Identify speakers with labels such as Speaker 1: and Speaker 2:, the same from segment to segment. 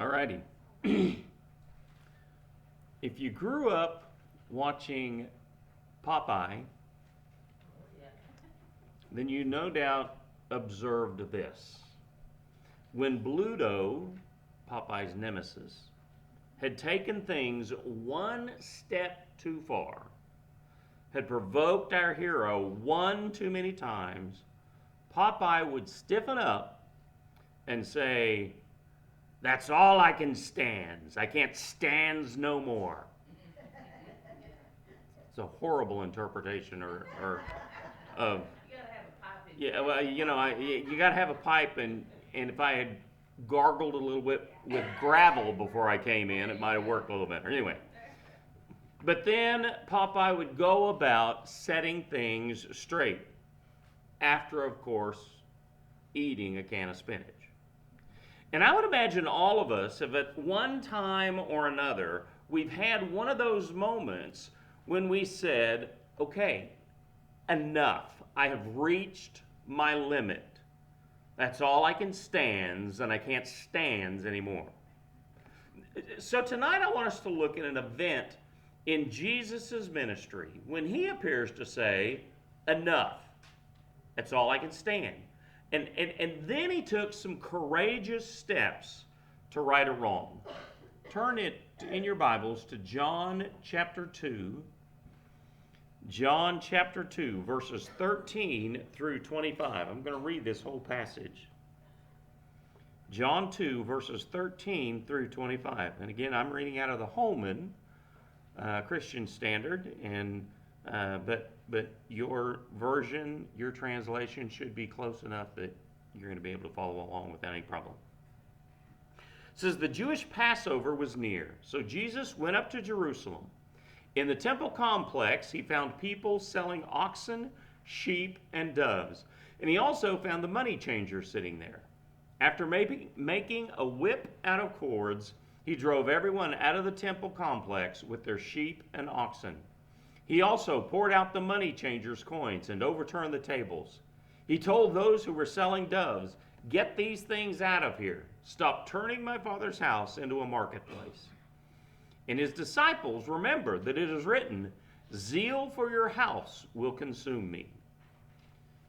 Speaker 1: Alrighty. If you grew up watching Popeye, then you no doubt observed this. When Bluto, Popeye's nemesis, had taken things one step too far, had provoked our hero one too many times, Popeye would stiffen up and say, "That's all I can stands. I can't stands no more." It's a horrible interpretation of yeah. Well, you got to have a pipe, and if I had gargled a little bit with gravel before I came in, it might have worked a little better. Anyway, but then Popeye would go about setting things straight after, of course, eating a can of spinach. And I would imagine all of us have at one time or another, we've had one of those moments when we said, okay, enough. I have reached my limit. That's all I can stands, and I can't stands anymore. So tonight I want us to look at an event in Jesus' ministry when he appears to say, enough. That's all I can stand. And then he took some courageous steps to right a wrong. Turn it in your Bibles to John chapter 2. John chapter 2, verses 13 through 25. I'm going to read this whole passage. John 2, verses 13 through 25. And again, I'm reading out of the Holman Christian Standard, and but your version, your translation should be close enough that you're going to be able to follow along without any problem. It says, the Jewish Passover was near, so Jesus went up to Jerusalem. In the temple complex, he found people selling oxen, sheep, and doves, and he also found the money changers sitting there. After making a whip out of cords, he drove everyone out of the temple complex with their sheep and oxen. He also poured out the money changers' coins and overturned the tables. He told those who were selling doves, "Get these things out of here. Stop turning my Father's house into a marketplace." And his disciples remembered that it is written, "Zeal for your house will consume me."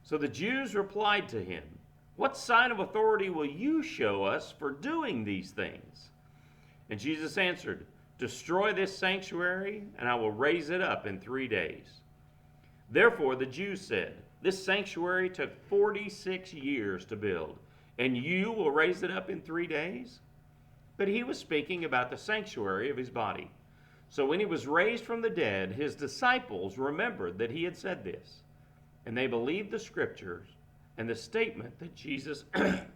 Speaker 1: So the Jews replied to him, "What sign of authority will you show us for doing these things?" And Jesus answered, "Destroy this sanctuary, and I will raise it up in 3 days." Therefore the Jews said, "This sanctuary took 46 years to build, and you will raise it up in 3 days?" But he was speaking about the sanctuary of his body. So when he was raised from the dead, his disciples remembered that he had said this, and they believed the scriptures and the statement that Jesus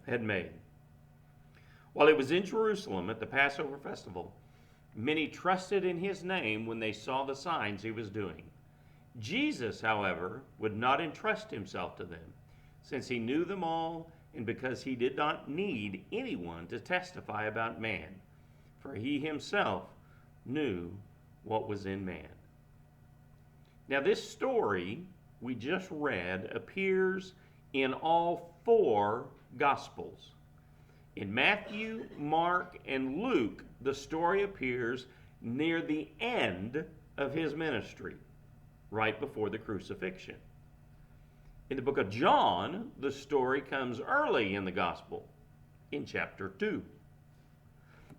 Speaker 1: had made. While he was in Jerusalem at the Passover festival, many trusted in his name when they saw the signs he was doing. Jesus, however, would not entrust himself to them, since he knew them all, and because he did not need anyone to testify about man, for he himself knew what was in man. Now this story we just read appears in all 4 Gospels. In Matthew, Mark, and Luke, the story appears near the end of his ministry, right before the crucifixion. In the book of John, the story comes early in the gospel, in chapter 2.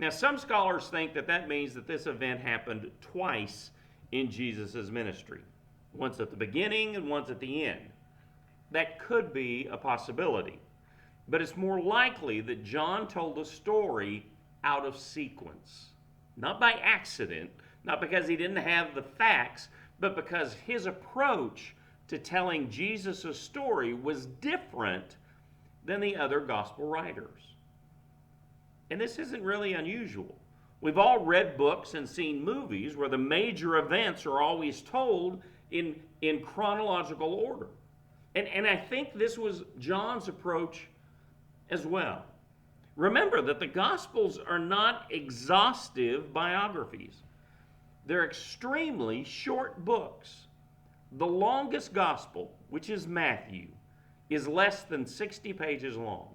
Speaker 1: Now, some scholars think that means that this event happened twice in Jesus' ministry, once at the beginning and once at the end. That could be a possibility, but it's more likely that John told the story out of sequence, not by accident, not because he didn't have the facts, but because his approach to telling Jesus' story was different than the other gospel writers. And this isn't really unusual. We've all read books and seen movies where the major events are always told in chronological order. And I think this was John's approach as well. Remember that the Gospels are not exhaustive biographies. They're extremely short books. The longest gospel, which is Matthew, is less than 60 pages long.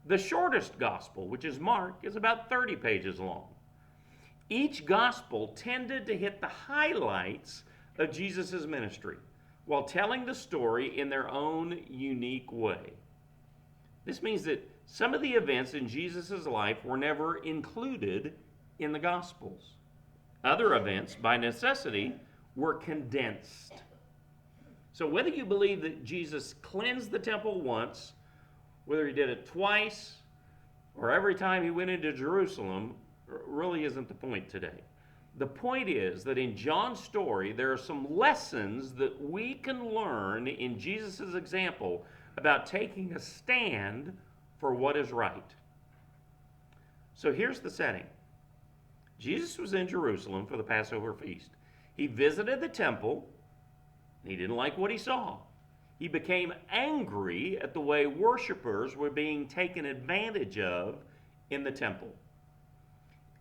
Speaker 1: The shortest gospel, which is Mark, is about 30 pages long. Each gospel tended to hit the highlights of Jesus' ministry while telling the story in their own unique way. This means that some of the events in Jesus' life were never included in the Gospels. Other events, by necessity, were condensed. So whether you believe that Jesus cleansed the temple once, whether he did it twice, or every time he went into Jerusalem, really isn't the point today. The point is that in John's story, there are some lessons that we can learn in Jesus' example about taking a stand for what is right. So here's the setting. Jesus was in Jerusalem for the Passover feast. He visited the temple. He didn't like what he saw. He became angry at the way worshipers were being taken advantage of in the temple.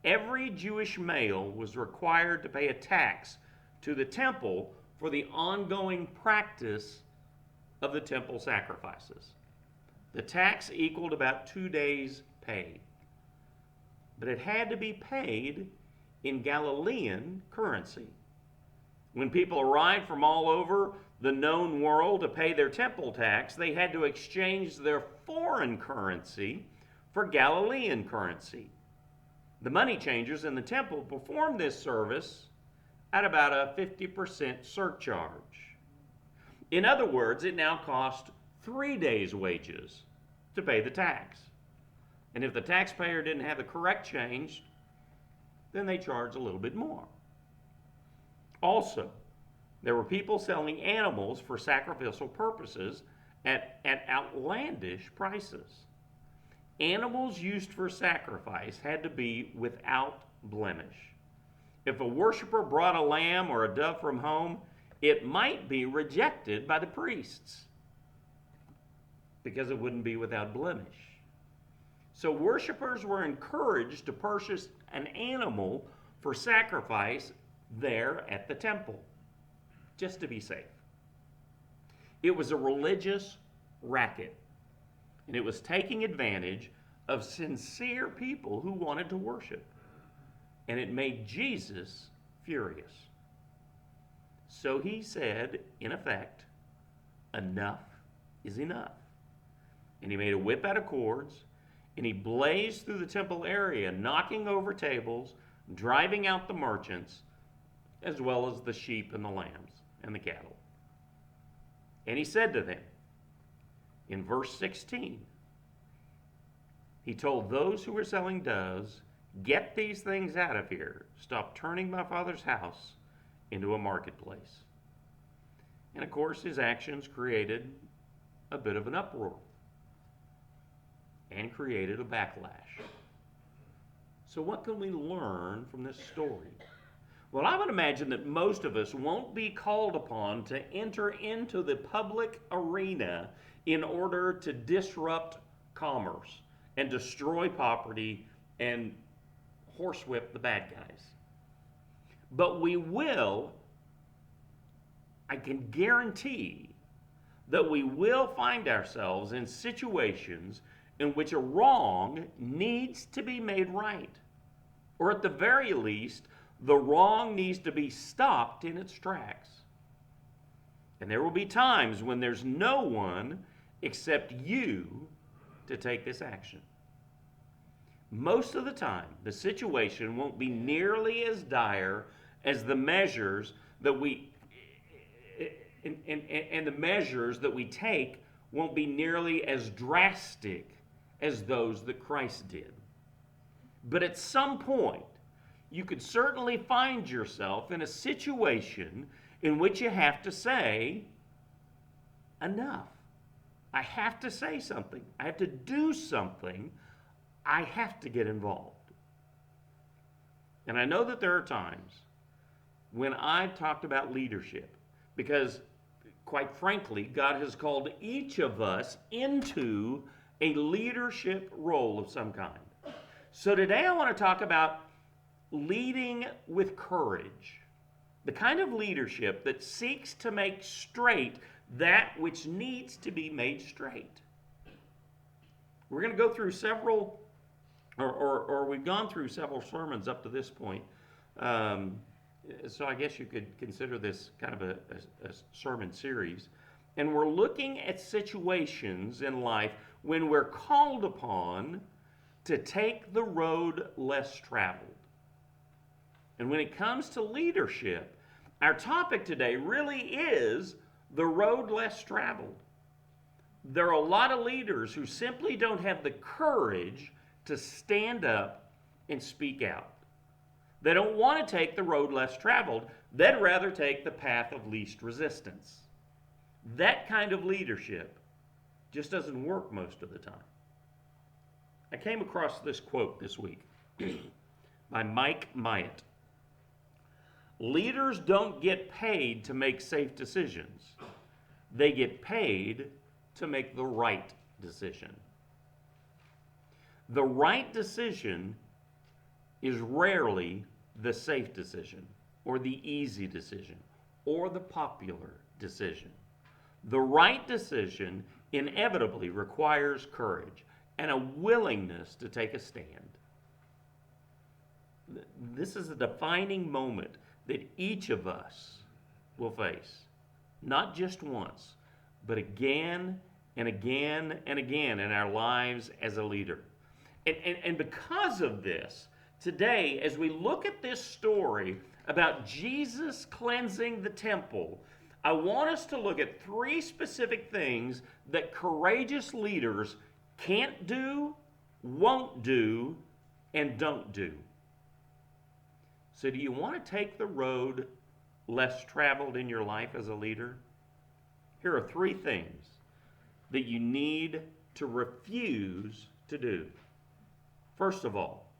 Speaker 1: Every Jewish male was required to pay a tax to the temple for the ongoing practice of the temple sacrifices. The tax equaled about 2 days' pay, but it had to be paid in Galilean currency. When people arrived from all over the known world to pay their temple tax, they had to exchange their foreign currency for Galilean currency. The money changers in the temple performed this service at about a 50% surcharge. In other words, it now cost 3 days' wages to pay the tax. And if the taxpayer didn't have the correct change, then they charged a little bit more. Also, there were people selling animals for sacrificial purposes at outlandish prices. Animals used for sacrifice had to be without blemish. If a worshiper brought a lamb or a dove from home, it might be rejected by the priests because it wouldn't be without blemish. So worshipers were encouraged to purchase an animal for sacrifice there at the temple, just to be safe. It was a religious racket, and it was taking advantage of sincere people who wanted to worship. And it made Jesus furious. So he said, in effect, enough is enough. And he made a whip out of cords, and he blazed through the temple area, knocking over tables, driving out the merchants, as well as the sheep and the lambs and the cattle. And he said to them, in verse 16, he told those who were selling doves, "Get these things out of here. Stop turning my Father's house into a marketplace." And of course, his actions created a bit of an uproar and created a backlash. So what can we learn from this story? Well, I would imagine that most of us won't be called upon to enter into the public arena in order to disrupt commerce and destroy property and horsewhip the bad guys. But we will, I can guarantee, that we will find ourselves in situations in which a wrong needs to be made right. Or at the very least, the wrong needs to be stopped in its tracks. And there will be times when there's no one except you to take this action. Most of the time, the situation won't be nearly as dire as the measures that we and the measures that we take won't be nearly as drastic as those that Christ did. But at some point, you could certainly find yourself in a situation in which you have to say, enough. I have to say something. I have to do something. I have to get involved. And I know that there are times when I've talked about leadership because, quite frankly, God has called each of us into a leadership role of some kind. So today I want to talk about leading with courage, the kind of leadership that seeks to make straight that which needs to be made straight. We're going to go through several, or we've gone through several sermons up to this point. Um, so I guess you could consider this kind of a sermon series. And we're looking at situations in life when we're called upon to take the road less traveled. And when it comes to leadership, our topic today really is the road less traveled. There are a lot of leaders who simply don't have the courage to stand up and speak out. They don't want to take the road less traveled. They'd rather take the path of least resistance. That kind of leadership just doesn't work most of the time. I came across this quote this week by Mike Myatt. Leaders don't get paid to make safe decisions. They get paid to make the right decision. The right decision is rarely the safe decision, or the easy decision, or the popular decision. The right decision inevitably requires courage and a willingness to take a stand. This is a defining moment that each of us will face, not just once, but again and again and again in our lives as a leader. And because of this, today, as we look at this story about Jesus cleansing the temple, I want us to look at three specific things that courageous leaders can't do, won't do, and don't do. So do you want to take the road less traveled in your life as a leader? Here are three things that you need to refuse to do. First of all,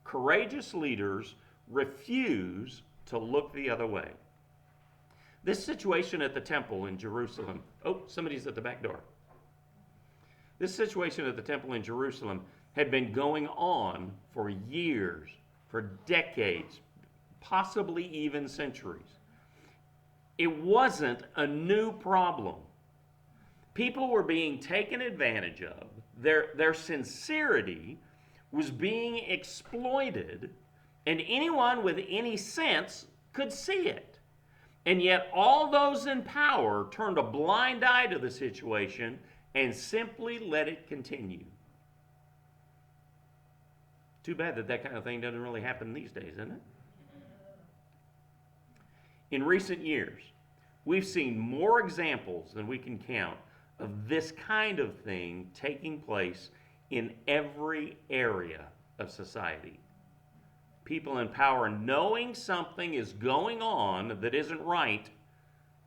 Speaker 1: courageous leaders refuse to look the other way. This situation at the temple in Jerusalem, oh, somebody's at the back door. This situation at the temple in Jerusalem had been going on for years, for decades, possibly even centuries. It wasn't a new problem. People were being taken advantage of. Their sincerity was being exploited, and anyone with any sense could see it. And yet all those in power turned a blind eye to the situation and simply let it continue. Too bad that that kind of thing doesn't really happen these days, isn't it? In recent years, we've seen more examples than we can count of this kind of thing taking place in every area of society. People in power knowing something is going on that isn't right,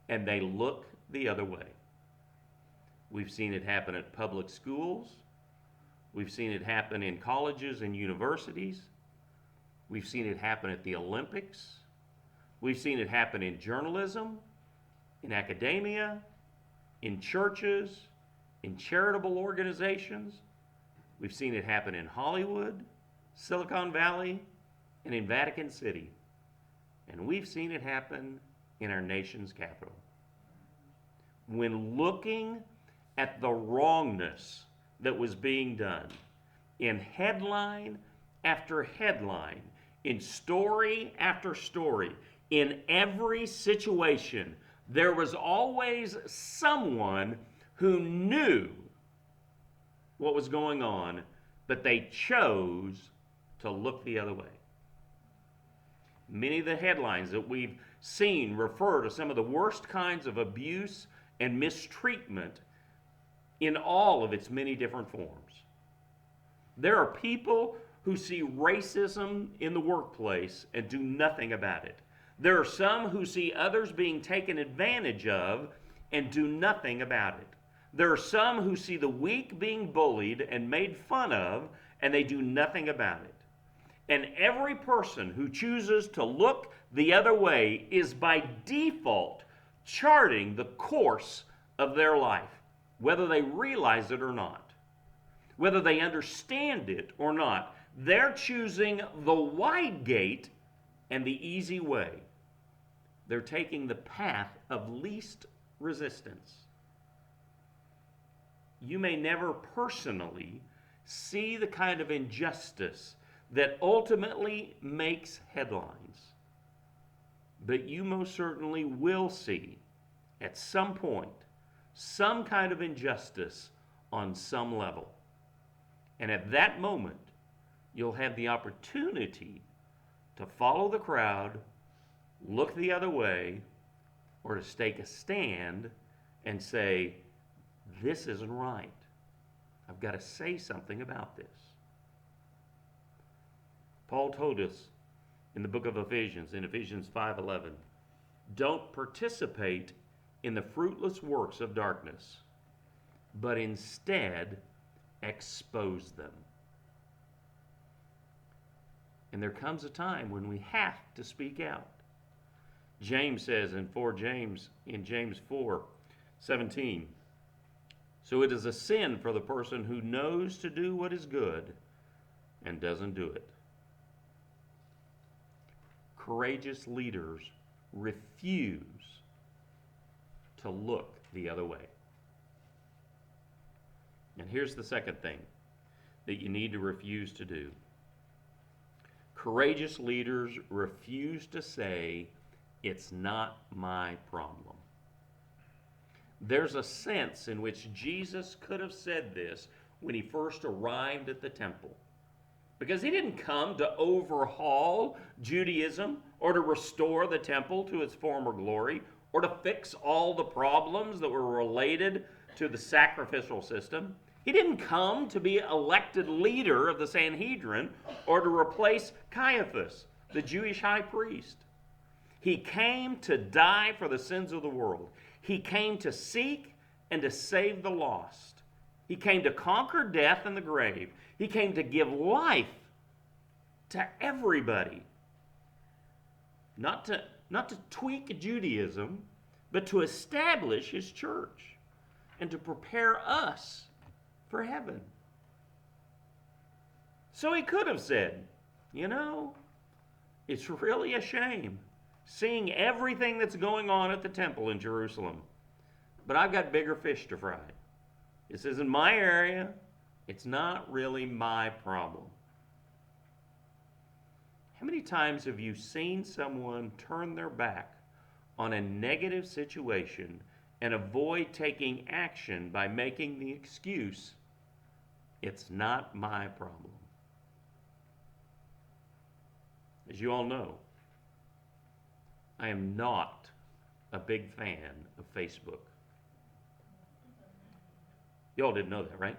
Speaker 1: and they look the other way. We've seen it happen at public schools. We've seen it happen in colleges and universities. We've seen it happen at the Olympics. We've seen it happen in journalism, in academia, in churches, in charitable organizations. We've seen it happen in Hollywood, Silicon Valley, and in Vatican City. And we've seen it happen in our nation's capital. When looking at the wrongness that was being done in headline after headline, in story after story, in every situation, there was always someone who knew what was going on, but they chose to look the other way. Many of the headlines that we've seen refer to some of the worst kinds of abuse and mistreatment in all of its many different forms. There are people who see racism in the workplace and do nothing about it. There are some who see others being taken advantage of and do nothing about it. There are some who see the weak being bullied and made fun of, and they do nothing about it. And every person who chooses to look the other way is by default charting the course of their life, whether they realize it or not, whether they understand it or not. They're choosing the wide gate and the easy way. They're taking the path of least resistance. you may never personally see the kind of injustice that ultimately makes headlines, but you most certainly will see at some point some kind of injustice on some level. And at that moment, you'll have the opportunity to follow the crowd, look the other way, or to take a stand and say, this isn't right. I've got to say something about this. Paul told us in the book of Ephesians, in Ephesians 5:11, don't participate in the fruitless works of darkness, but instead expose them. And there comes a time when we have to speak out. James says in James 4:17, so it is a sin for the person who knows to do what is good and doesn't do it. Courageous leaders refuse to look the other way. And here's the second thing that you need to refuse to do. Courageous leaders refuse to say, it's not my problem. There's a sense in which Jesus could have said this when he first arrived at the temple. Because he didn't come to overhaul Judaism or to restore the temple to its former glory or to fix all the problems that were related to the sacrificial system. He didn't come to be elected leader of the Sanhedrin or to replace Caiaphas, the Jewish high priest. He came to die for the sins of the world. He came to seek and to save the lost. He came to conquer death and the grave. He came to give life to everybody. Not to tweak Judaism, but to establish his church and to prepare us for heaven. So he could have said, it's really a shame seeing everything that's going on at the temple in Jerusalem, but I've got bigger fish to fry. This isn't my area. It's not really my problem. How many times have you seen someone turn their back on a negative situation and avoid taking action by making the excuse, it's not my problem? As you all know, I am not a big fan of Facebook. You all didn't know that, right?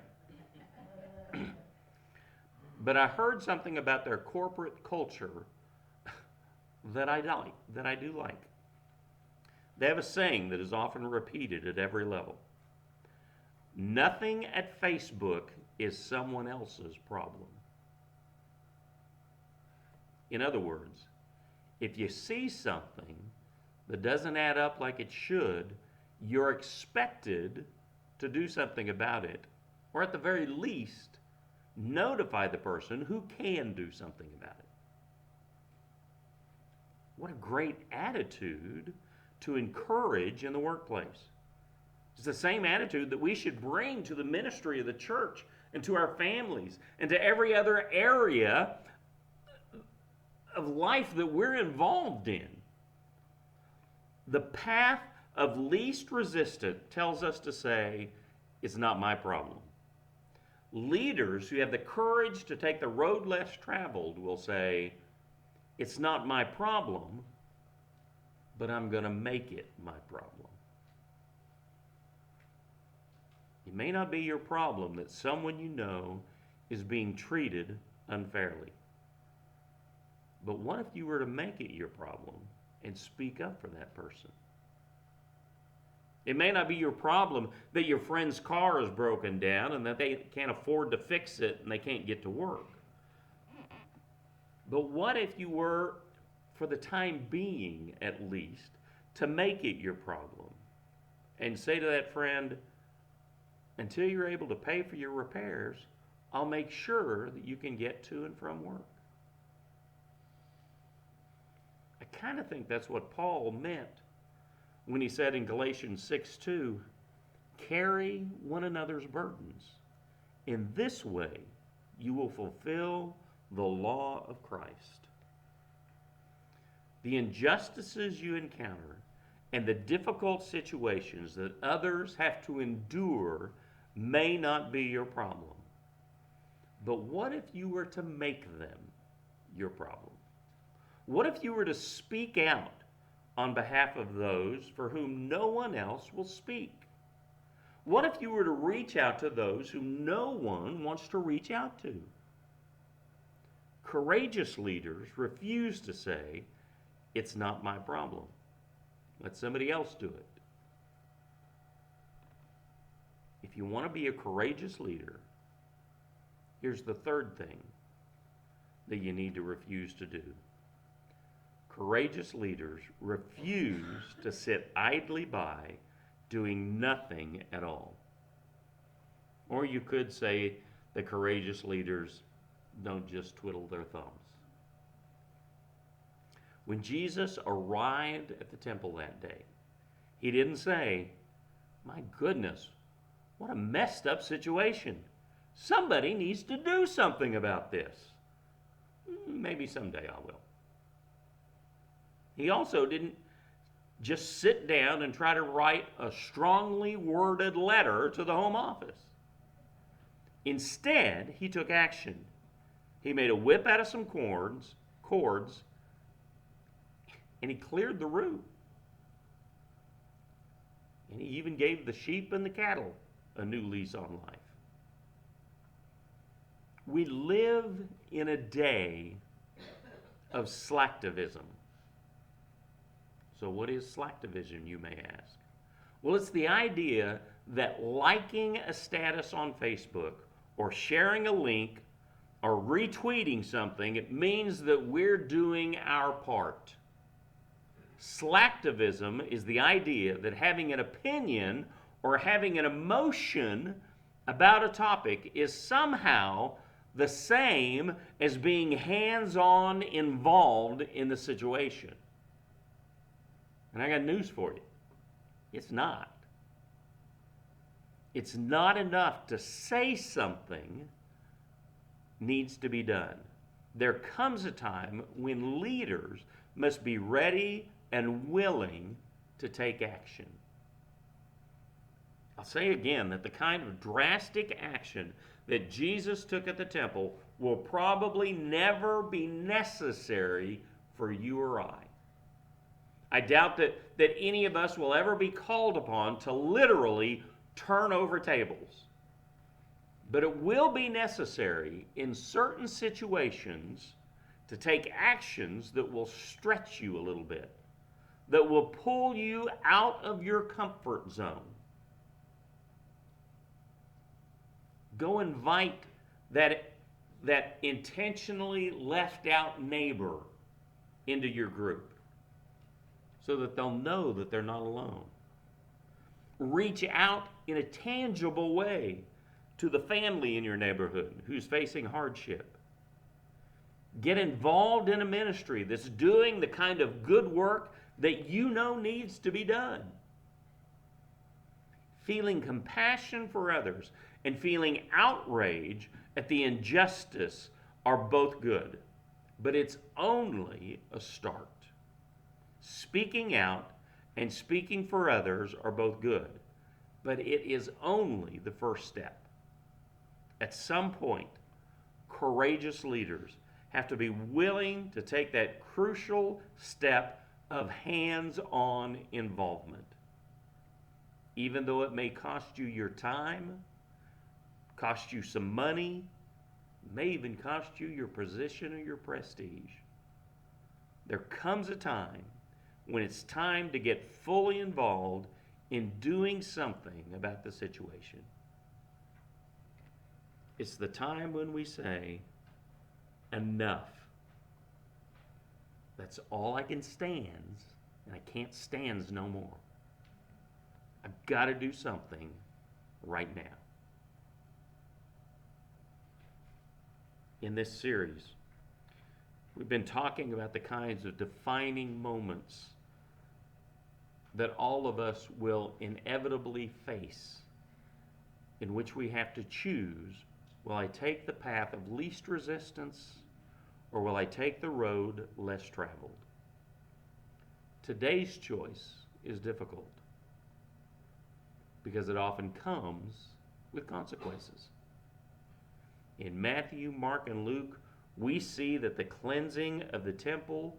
Speaker 1: But I heard something about their corporate culture that I do like. They have a saying that is often repeated at every level. Nothing at Facebook is someone else's problem. In other words, if you see something that doesn't add up like it should, you're expected to do something about it, or at the very least, notify the person who can do something about it. What a great attitude to encourage in the workplace. It's the same attitude that we should bring to the ministry of the church and to our families and to every other area of life that we're involved in. The path of least resistance tells us to say, it's not my problem. Leaders who have the courage to take the road less traveled will say, it's not my problem, but I'm going to make it my problem. It may not be your problem that someone you know is being treated unfairly. But what if you were to make it your problem and speak up for that person? It may not be your problem that your friend's car is broken down and that they can't afford to fix it and they can't get to work. But what if you were, for the time being at least, to make it your problem and say to that friend, until you're able to pay for your repairs, I'll make sure that you can get to and from work. I kind of think that's what Paul meant when he said in Galatians 6:2, Carry one another's burdens. In this way, you will fulfill the law of Christ. The injustices you encounter and the difficult situations that others have to endure may not be your problem. But what if you were to make them your problem? What if you were to speak out on behalf of those for whom no one else will speak? What if you were to reach out to those whom no one wants to reach out to? Courageous leaders refuse to say, "It's not my problem. Let somebody else do it." If you want to be a courageous leader, here's the third thing that you need to refuse to do. Courageous leaders refuse to sit idly by doing nothing at all. Or you could say that courageous leaders don't just twiddle their thumbs. When Jesus arrived at the temple that day, he didn't say, "My goodness, what a messed up situation. Somebody needs to do something about this. Maybe someday I will." He also didn't just sit down and try to write a strongly worded letter to the Home Office. Instead, he took action. He made a whip out of some cords, and he cleared the room. And he even gave the sheep and the cattle a new lease on life. We live in a day of slacktivism. So what is slacktivism, you may ask? Well, it's the idea that liking a status on Facebook or sharing a link or retweeting something, it means that we're doing our part. Slacktivism is the idea that having an opinion or having an emotion about a topic is somehow the same as being hands-on involved in the situation. And I got news for you. It's not. It's not enough to say something needs to be done. There comes a time when leaders must be ready and willing to take action. I'll say again that the kind of drastic action that Jesus took at the temple will probably never be necessary for you or I. I doubt that any of us will ever be called upon to literally turn over tables. But it will be necessary in certain situations to take actions that will stretch you a little bit, that will pull you out of your comfort zone. Go invite that intentionally left out neighbor into your group so that they'll know that they're not alone. Reach out in a tangible way to the family in your neighborhood who's facing hardship. Get involved in a ministry that's doing the kind of good work that you know needs to be done. Feeling compassion for others and feeling outrage at the injustice are both good, but it's only a start. Speaking out and speaking for others are both good, but it is only the first step. At some point, courageous leaders have to be willing to take that crucial step of hands-on involvement. Even though it may cost you your time, cost you some money, may even cost you your position or your prestige. There comes a time when it's time to get fully involved in doing something about the situation. It's the time when we say, "Enough. That's all I can stand, and I can't stand no more. I've got to do something right now." In this series, we've been talking about the kinds of defining moments that all of us will inevitably face in which we have to choose, will I take the path of least resistance, or will I take the road less traveled? Today's choice is difficult because it often comes with consequences. In Matthew, Mark, and Luke, we see that the cleansing of the temple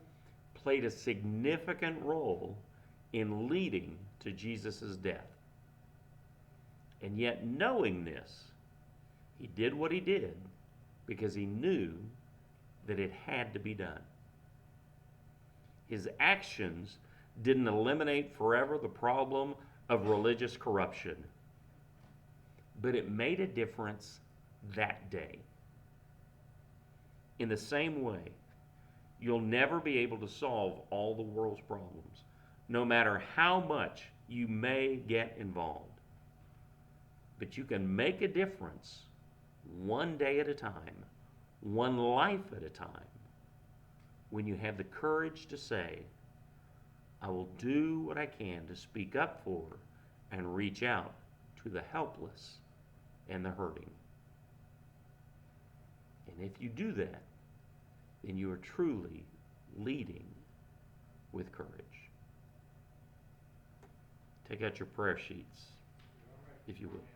Speaker 1: played a significant role in leading to Jesus' death. And yet, knowing this, he did what he did because he knew that it had to be done. His actions didn't eliminate forever the problem of religious corruption, but it made a difference that day. In the same way, you'll never be able to solve all the world's problems, no matter how much you may get involved. But you can make a difference one day at a time, one life at a time, when you have the courage to say, I will do what I can to speak up for and reach out to the helpless and the hurting. And if you do that, then you are truly leading with courage. Take out your prayer sheets, if you will.